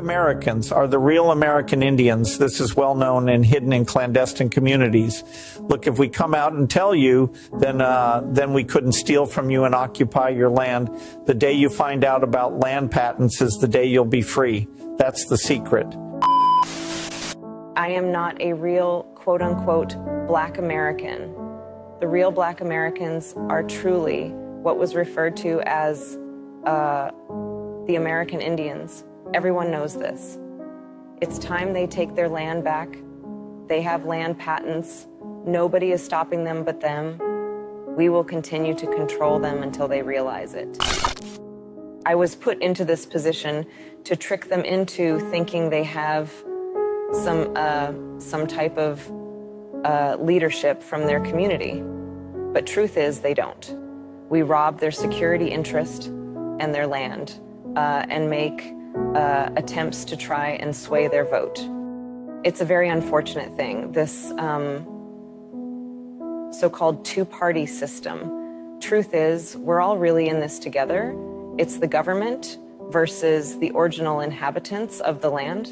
Americans are the real American Indians. This is well known and hidden in clandestine communities. Look, if we come out and tell you, then we couldn't steal from you and occupy your land. The day you find out about land patents is the day you'll be free. That's the secret. I am not a real, quote-unquote, Black American. The real Black Americans are truly what was referred to as the American Indians. Everyone knows this. It's time they take their land back. They have land patents. Nobody is stopping them but them. We will continue to control them until they realize it. I was put into this position to trick them into thinking they have some type of leadership from their community. But truth is, they don't. We rob their security interest and their land and make attempts to try and sway their vote. It's a very unfortunate thing, this so-called two-party system. Truth is, we're all really in this together. It's the government versus the original inhabitants of the land.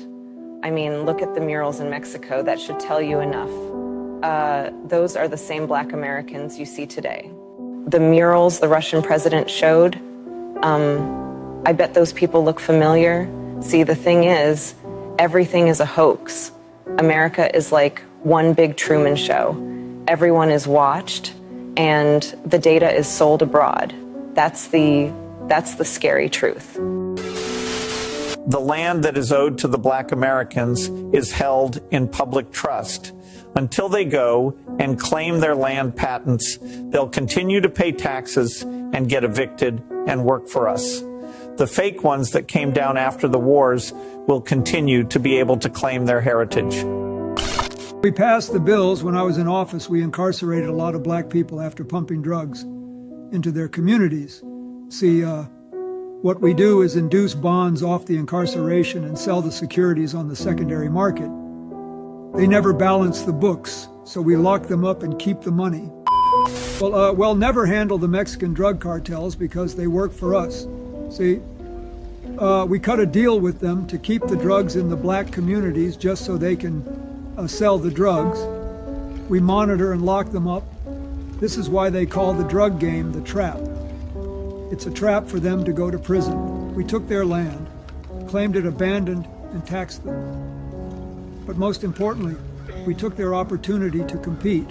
I mean, look at the murals in Mexico. That should tell you enough. Those are the same Black Americans you see today. The murals the Russian president showed, I bet those people look familiar. See, the thing is, everything is a hoax. America is like one big Truman Show. Everyone is watched, and the data is sold abroad. That's the scary truth. The land that is owed to the Black Americans is held in public trust. Until they go and claim their land patents, they'll continue to pay taxes and get evicted and work for us. The fake ones that came down after the wars will continue to be able to claim their heritage. We passed the bills. When I was in office, we incarcerated a lot of Black people after pumping drugs into their communities. See, what we do is induce bonds off the incarceration and sell the securities on the secondary market. They never balance the books, so we lock them up and keep the money. Well, we'll never handle the Mexican drug cartels because they work for us. See, we cut a deal with them to keep the drugs in the Black communities just so they can sell the drugs. We monitor and lock them up. This is why they call the drug game the trap. It's a trap for them to go to prison. We took their land, claimed it abandoned, and taxed them. But most importantly, we took their opportunity to compete.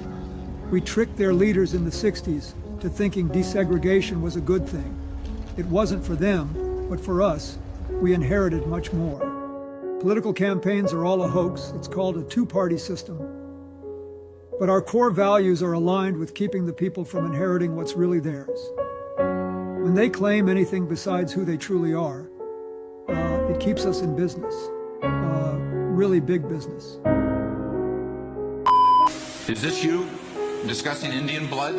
We tricked their leaders in the 60s to thinking desegregation was a good thing. It wasn't for them, but for us. We inherited much more. Political campaigns are all a hoax. It's called a two-party system. But our core values are aligned with keeping the people from inheriting what's really theirs. When they claim anything besides who they truly are, it keeps us in business, really big business. Is this you discussing Indian blood?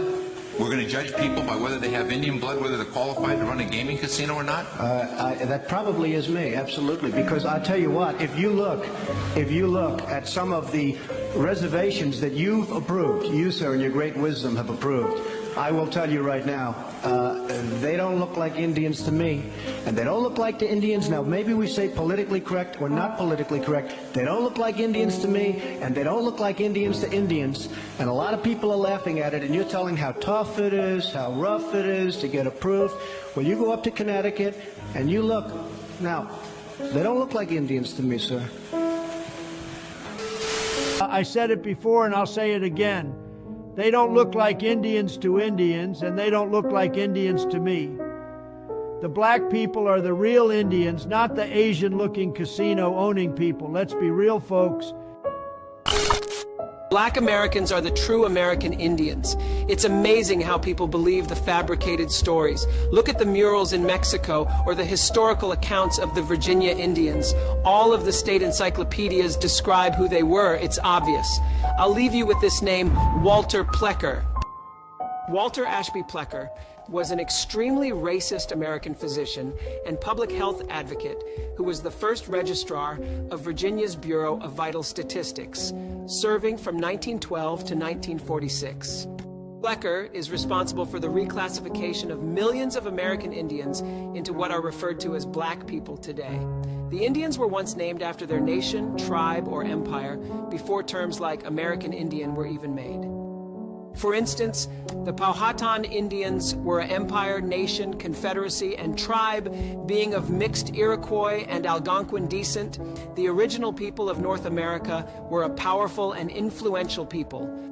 We're going to judge people by whether they have Indian blood, whether they're qualified to run a gaming casino or not? That probably is me, absolutely. Because I tell you what, if you look at some of the reservations that you've approved, you, sir, in your great wisdom have approved, I will tell you right now, they don't look like Indians to me, and they don't look like the Indians. Now, maybe we say politically correct or not politically correct. They don't look like Indians to me, and they don't look like Indians to Indians, and a lot of people are laughing at it, and you're telling how tough it is, how rough it is to get approved. Well, you go up to Connecticut, and you look. Now, they don't look like Indians to me, sir. I said it before, and I'll say it again. They don't look like Indians to Indians, and they don't look like Indians to me. The Black people are the real Indians, not the Asian-looking casino-owning people. Let's be real, folks. Black Americans are the true American Indians. It's amazing how people believe the fabricated stories. Look at the murals in Mexico or the historical accounts of the Virginia Indians. All of the state encyclopedias describe who they were. It's obvious. I'll leave you with this name, Walter Plecker. Walter Ashby Plecker was an extremely racist American physician and public health advocate who was the first registrar of Virginia's Bureau of Vital Statistics, serving from 1912 to 1946. Plecker is responsible for the reclassification of millions of American Indians into what are referred to as black people today. The Indians were once named after their nation, tribe, or empire before terms like American Indian were even made. For instance, the Powhatan Indians were an empire, nation, confederacy, and tribe being of mixed Iroquois and Algonquin descent. The original people of North America were a powerful and influential people.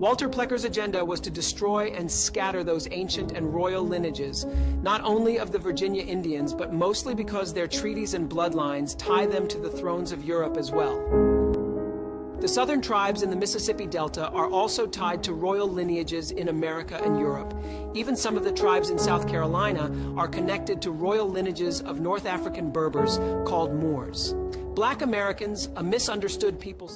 Walter Plecker's agenda was to destroy and scatter those ancient and royal lineages, not only of the Virginia Indians, but mostly because their treaties and bloodlines tie them to the thrones of Europe as well. The southern tribes in the Mississippi Delta are also tied to royal lineages in America and Europe. Even some of the tribes in South Carolina are connected to royal lineages of North African Berbers called Moors. Black Americans, a misunderstood people...